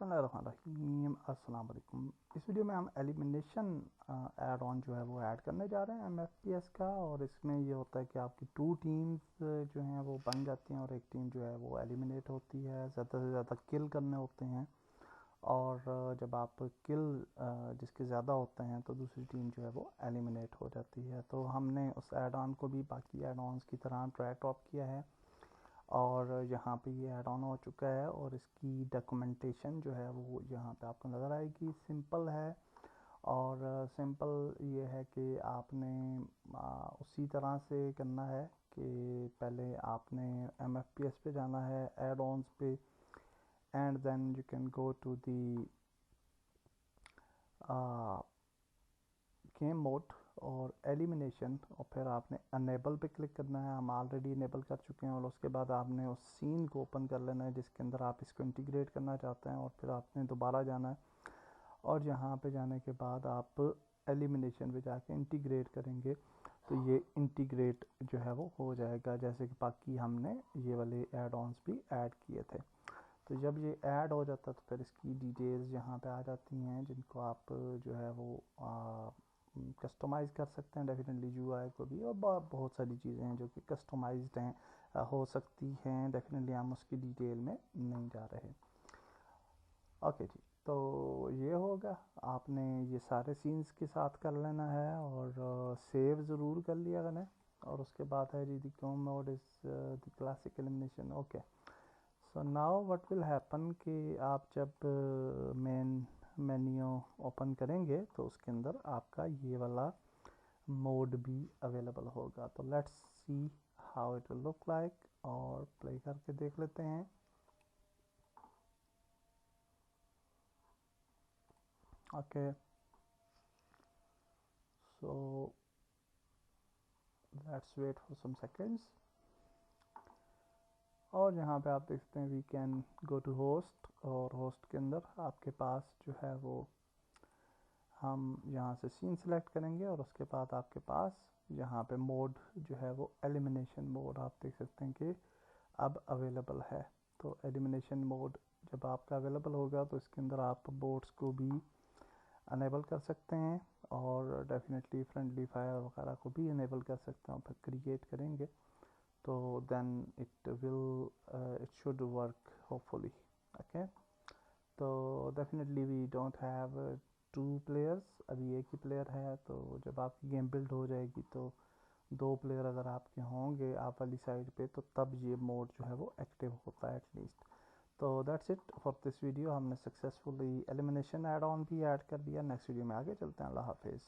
बिस्मिल्लाहिर्रहमानिर्रहीम अस्सलाम वालेकुम। इस वीडियो में हम एलिमिनेशन ऐड ऑन जो है वो ऐड करने जा रहे हैं एमएफपीएस का। और इसमें ये होता है कि आपकी 2 टीम्स जो हैं वो बन जाती हैं और एक टीम जो है वो एलिमिनेट होती है। ज़्यादा से ज़्यादा किल करने होते हैं और जब आप किल जिसके ज़्यादा होते हैं तो दूसरी टीम जो है वो एलिमिनेट हो जाती है। तो हमने उस ऐड ऑन को भी बाकी ऐड ऑन्स की तरह ड्रैग ड्रॉप किया है और यहाँ पे ये ऐड ऑन हो चुका है और इसकी डॉक्यूमेंटेशन जो है वो यहाँ पे आपको नज़र आएगी। सिंपल है और सिंपल ये है कि आपने उसी तरह से करना है कि पहले आपने एमएफपीएस पे जाना है, ऐड ऑन्स पे, and then you can go to the game mode और एलिमिनेशन और फिर आपने अनेबल पे क्लिक करना है। हम ऑलरेडी इनेबल कर चुके हैं और उसके बाद आपने उस सीन को ओपन कर लेना है जिसके अंदर आप इसको इंटीग्रेट करना चाहते हैं और फिर आपने दोबारा जाना है और यहाँ पे जाने के बाद आप एलिमिनेशन पे जाके इंटीग्रेट करेंगे तो ये इंटीग्रेट जो है वो हो जाएगा, जैसे कि बाकी हमने ये वाले ऐड ऑन्स भी ऐड किए थे। तो जब ये ऐड हो जाता है तो फिर इसकी डिटेल्स यहाँ पे आ जाती हैं जिनको आप जो है वो कस्टमाइज़ कर सकते हैं डेफिनेटली यूआई को भी। और बहुत सारी चीज़ें हैं जो कि कस्टमाइज्ड हैं, हो सकती हैं। डेफिनेटली हम उसकी डिटेल में नहीं जा रहे। ओके जी, तो ये होगा, आपने ये सारे सीन्स के साथ कर लेना है और सेव ज़रूर कर लिया करें। और उसके बाद है जी the game mode is the classic elimination. Okay, so now what will happen कि आप जब मेन मेन्यू ओपन करेंगे तो उसके अंदर आपका ये वाला मोड भी अवेलेबल होगा। तो let's see how it will look like और प्ले करके देख लेते हैं। Okay, so let's wait for some seconds. और यहाँ पे आप देख सकते हैं we can go to host और होस्ट के अंदर आपके पास जो है वो हम यहाँ से सीन सेलेक्ट करेंगे और उसके बाद आपके पास यहाँ पे मोड जो है वो एलिमिनेशन मोड आप देख सकते हैं कि अब अवेलेबल है। तो एलिमिनेशन मोड जब आपका अवेलेबल होगा तो इसके अंदर आप बोट्स को भी अनेबल कर सकते हैं और डेफिनेटली फ्रेंडली फायर वगैरह को भी अनेबल कर सकते हैं। फिर क्रिएट करेंगे तो then it will it should work hopefully. Okay, तो definitely we don't have 2 players, अभी एक ही प्लेयर है। तो जब आपकी गेम बिल्ड हो जाएगी तो 2 प्लेयर अगर आपके होंगे आप वाली साइड पे तो तब ये मोड जो है वो एक्टिव होता है एटलीस्ट। तो that's it for this video. हमने सक्सेसफुली एलिमिनेशन ऐड ऑन भी ऐड कर दिया। नेक्स्ट वीडियो में आगे चलते हैं। अल्लाह हाफिज़।